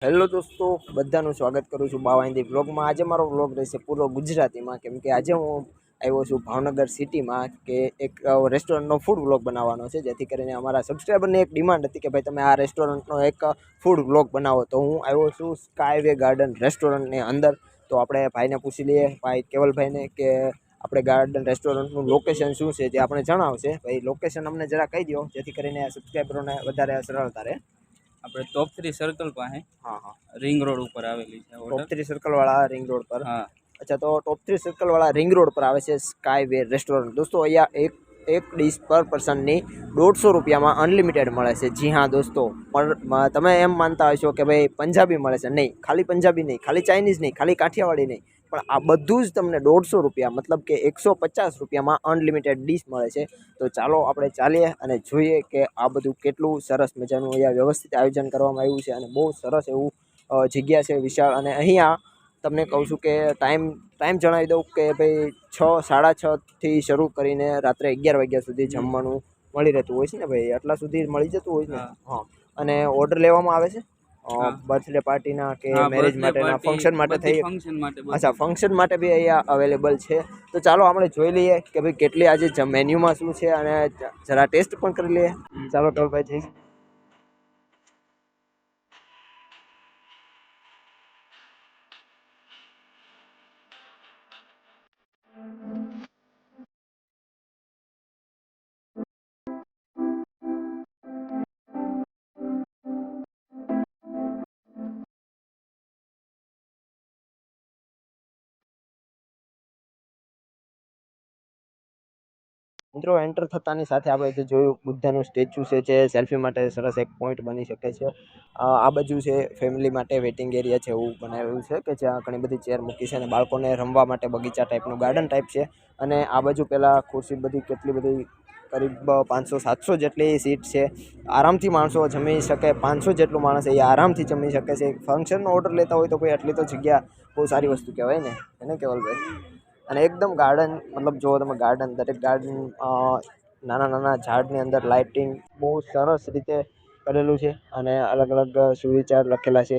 Hello દોસ્તો, બધાનું સ્વાગત કરું છું બાવાઈન્દી બ્લોગમાં। આજે મારો બ્લોગ રહેશે પૂરો ગુજરાતીમાં, કેમ કે આજે હું આવ્યો છું ભાવનગર સિટીમાં કે એક રેસ્ટોરન્ટનો ફૂડ બ્લોગ બનાવવાનો છે, જેથી કરીને અમારા સબસ્ક્રાઈબરની એક ડિમાન્ડ હતી કે ભાઈ તમે આ રેસ્ટોરન્ટનો એક ફૂડ બ્લોગ બનાવો। તો હું આવ્યો છું સ્કાયવે ગાર્ડન રેસ્ટોરન્ટની અંદર। તો આપણે ભાઈને પૂછી લઈએ, ભાઈ કેવલભાઈને, કે આપણે ગાર્ડન રેસ્ટોરન્ટનું લોકેશન શું છે જે આપણે જણાવશે। ભાઈ લોકેશન અમને જરા કહી દો, જેથી કરીને સબસ્ક્રાઈબરોને વધારે સરળતા રહે। આપણે ટોપ 3 સર્કલ પાસે हाँ हाँ, રિંગ રોડ ઉપર આવેલી છે टॉप હોટલ। 3 सर्कल वाला रिंग रोड पर। હા अच्छा, तो टॉप 3 सर्कल वाला रिंग रोड पर आवे છે સ્કાયવે રેસ્ટોરન્ટ। દોસ્તો અહીંયા એક ડીશ પર પર્સનની 150 રૂપિયામાં અનલિમિટેડ મળે છે। જી હા દોસ્તો, પણ તમે એમ માનતા હશો કે ભાઈ પંજાબી મળે છે, નહીં, ખાલી પંજાબી નહીં, ખાલી ચાઇનીઝ નહીં, ખાલી કાઠિયાવાડી નહીં, પણ આ બધું જ તમને 150 રૂપિયા મતલબ કે 150 રૂપિયામાં અનલિમિટેડ ડીશ મળે છે। તો ચાલો આપણે ચાલીએ અને જોઈએ કે આ બધું કેટલું સરસ મજાનું અહીંયા વ્યવસ્થિત આયોજન કરવામાં આવ્યું છે, અને બહુ સરસ એવું જગ્યા છે વિશાળ। અને અહીંયા તમને કહું છું કે ટાઈમ જણાવી દઉં કે ભાઈ 6, 6:30થી શરૂ કરીને રાત્રે 11 વાગ્યા સુધી જમવાનું મળી રહેતું હોય છે ને ભાઈ, આટલા સુધી મળી જતું હોય ને। હા, અને ઓર્ડર લેવામાં આવે છે બર્થડે પાર્ટીના કે મેરેજ માટેના, ફંક્શન માટે થઈ। ફંક્શન માટે અચ્છા, ફંક્શન માટે બી અહીંયા અવેલેબલ છે। તો ચાલો આપણે જોઈ લઈએ કે ભાઈ કેટલી આજે મેન્યુમાં શું છે, અને જરા ટેસ્ટ પણ કરી લઈએ। ચાલો ટોલભાઈ જઈશ। મિત્રો એન્ટર થતાની સાથે આપણે જે જોયું બુદ્ધનું સ્ટેચ્યુ છે, જે સેલ્ફી માટે સરસ એક પોઈન્ટ બની શકે છે। આ બાજુ છે ફેમિલી માટે વેઇટિંગ એરિયા છે, એવું બનાવેલું છે કે જ્યાં ઘણી બધી ચેર મૂકી છે અને બાળકોને રમવા માટે બગીચા ટાઈપનું ગાર્ડન ટાઈપ છે। અને આ બાજુ પહેલાં ખુરશી બધી કેટલી બધી કરીબ 500-700 જેટલી સીટ છે, આરામથી માણસો જમી શકે। 500 જેટલું માણસ અહીંયા આરામથી જમી શકે છે। ફંક્શનનો ઓર્ડર લેતા હોય તો કોઈ આટલી તો જગ્યા બહુ સારી વસ્તુ કહેવાય ને, એને કેવલભાઈ। અને એકદમ ગાર્ડન, મતલબ જો તમે ગાર્ડન, દરેક ગાર્ડન નાના નાના ઝાડની અંદર લાઇટિંગ બહુ સરસ રીતે કરેલું છે, અને અલગ અલગ સુવિચાર લખેલા છે।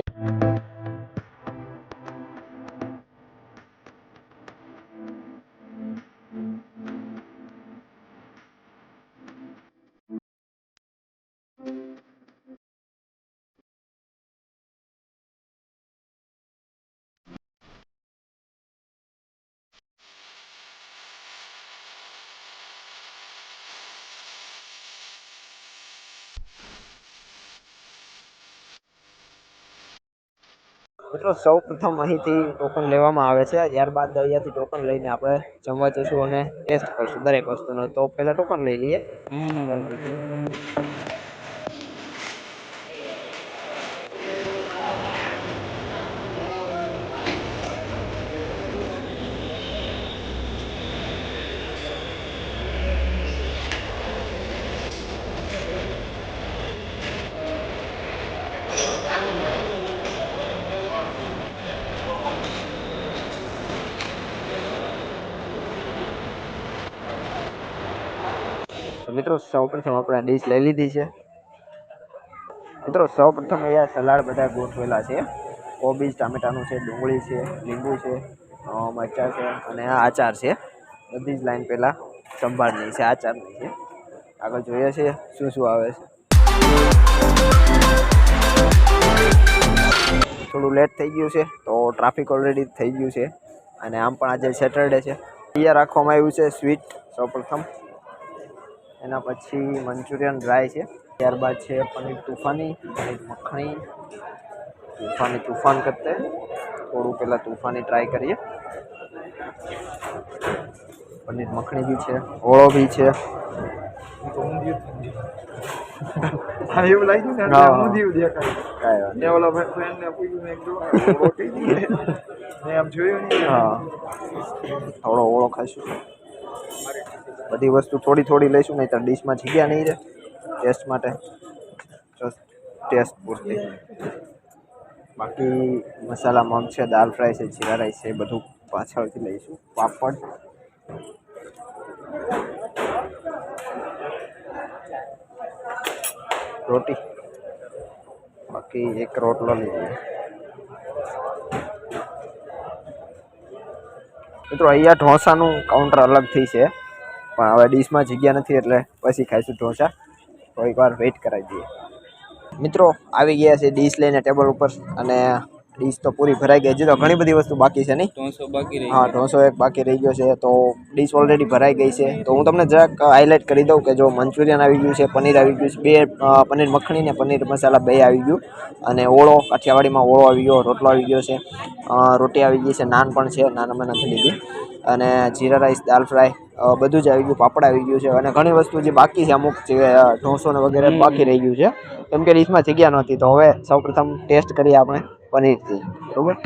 મિત્રો સૌ પ્રથમ અહીંથી ટોકન લેવામાં આવે છે, ત્યારબાદ અહીંયાથી ટોકન લઈને આપણે જમવા જઈશું અને ટેસ્ટ કરશું દરેક વસ્તુનો। તો પહેલાં ટોકન લઈ લઈએ। મિત્રો સૌપ્રથમ આપણે ડીશ લઈ લીધી છે। મિત્રો સૌપ્રથમ અહીંયા સલાડ બધા ગોઠવેલા છે, કોબીજ, ટામેટાનું છે, ડુંગળી છે, લીંબુ છે, મરચાં છે, અને આ આચાર છે। બધી જ લાઈન પહેલાં સંભાળની છે, આચારની છે। આગળ જોઈએ છે શું શું આવે છે। થોડું લેટ થઈ ગયું છે, તો ટ્રાફિક ઓલરેડી થઈ ગયું છે, અને આમ પણ આજે સેટરડે છે। અહીંયા રાખવામાં આવ્યું છે સ્વીટ સૌપ્રથમ, એના પછી મંચુરિયન ડ્રાય છે, ત્યારબાદ છે પનીર તૂફાની, પનીર મખણી, તૂફાન કરતે થોડું પહેલાં તૂફાની ટ્રાય કરીએ। પનીર મખણી બી છે, ઓળો બી છે। એવું લાગ્યું ને ઊંધિયું દેખાય, ઓલા ફ્રેન્ડને પૂછ્યું મેં કીધું રોટી મેં આમ જોયું નહીં। હા, થોડો ઓળો ખાઈશું, બધી વસ્તુ થોડી થોડી લઈશું, નહીં તો ડીશમાં જગ્યા નહીં રહે ટેસ્ટ માટે, ટેસ્ટ પૂરતી। બાકી મસાલા મગ છે, દાલ ફ્રાય છે, જીરા રાઈસ છે, એ બધું પાછળથી લઈશું। પાપડ, રોટી, બાકી એક રોટલો લઈ લઈએ. મિત્રો અહીંયા ઢોસાનું કાઉન્ટર અલગથી છે, પણ હવે ડીશમાં જગ્યા નથી એટલે પછી ખાઈશું ઢોસા. થોડીક વાર વેઇટ કરાવી દઈએ. મિત્રો આવી ગયા છે ડીશ લઈને ટેબલ ઉપર, અને ડીશ તો પૂરી ભરાઈ ગઈ. હજી તો ઘણી બધી વસ્તુ બાકી છે નહીં? 300 બાકી રહી હા, ગયા. ઢોસો એક બાકી રહી ગયો છે. તો ડીશ ઓલરેડી ભરાઈ ગઈ છે. તો હું તમને જરાક હાઇલાઇટ કરી દઉં કે જો મંચુરિયન આવી ગયું છે, પનીર આવી ગયું છે, બે પનીર મખણી ને પનીર મસાલા બે આવી ગયું, અને ઓળો કાઠિયાવાડીમાં ઓળો આવી ગયો, રોટલો આવી ગયો છે, રોટી આવી ગઈ છે, નાન પણ છે, નાન અમે નથી લીધી, અને જીરા રાઈસ, દાલ ફ્રાય બધું જ આવી ગયું, પાપડ આવી ગયું છે, અને ઘણી વસ્તુ જે બાકી છે, અમુક જે ઢોસો ને વગેરે બાકી રહી ગયું છે, કેમ કે ડીશમાં જગ્યા નહોતી. તો હવે સૌપ્રથમ ટેસ્ટ કરીએ આપણે પનીરથી, બરોબર?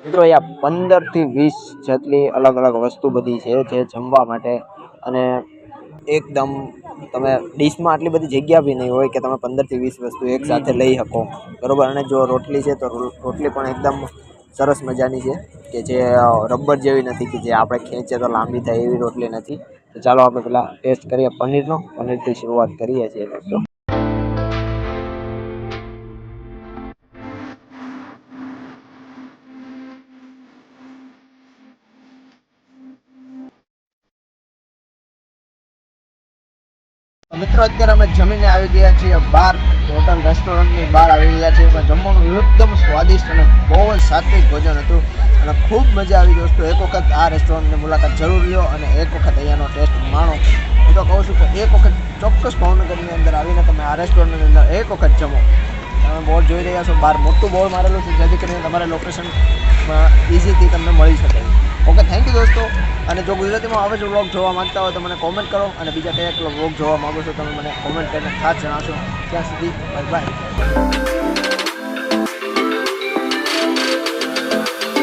મિત્રો અહીંયા 15 થી 20 જેટલી અલગ અલગ વસ્તુ બધી છે જે જમવા માટે, અને એકદમ તમે ડીશમાં આટલી બધી જગ્યા બી નહીં હોય કે તમે 15 થી 20 વસ્તુ એક સાથે લઈ શકો, બરોબર? અને જો રોટલી છે તો રોટલી પણ એકદમ સરસ મજાની છે, કે જે રબર જેવી નથી કે જે આપણે ખેંચીએ તો લાંબી થાય એવી રોટલી નથી. તો ચાલો આપણે પેલા ટેસ્ટ કરીએ પનીરનો. પનીરથી શરૂઆત કરીએ છીએ. મિત્રો અત્યારે અમે જમીને આવી ગયા છીએ બહાર, હોટલ રેસ્ટોરન્ટની બહાર આવી ગયા છીએ. પણ જમવાનું એકદમ સ્વાદિષ્ટ અને બહુ જ સાત્વિક ભોજન હતું, અને ખૂબ મજા આવી. દોસ્તો એક વખત આ રેસ્ટોરન્ટની મુલાકાત જરૂર લો અને એક વખત અહીંયાનો ટેસ્ટ માણો. હું તો કહું છું કે એક વખત ચોક્કસ ભાવનગરની અંદર આવીને તમે આ રેસ્ટોરન્ટની અંદર એક વખત જમો. તમે બોર્ડ જોઈ રહ્યા છો, બહાર મોટું બોર્ડ મારેલું છે, જેથી કરીને તમારે લોકેશનમાં ઇઝીથી તમને મળી શકે. ઓકે, થેન્ક યુ દોસ્તો. અને જો ગુજરાતીમાં આવે જો વ્લોગ જોવા માંગતા હોય તો મને કોમેન્ટ કરો, અને બીજા કયા વ્લોગ જોવા માગો છો તમે મને કોમેન્ટ કરીને ખાસ જણાવશો. ત્યાં સુધી બાય બાય.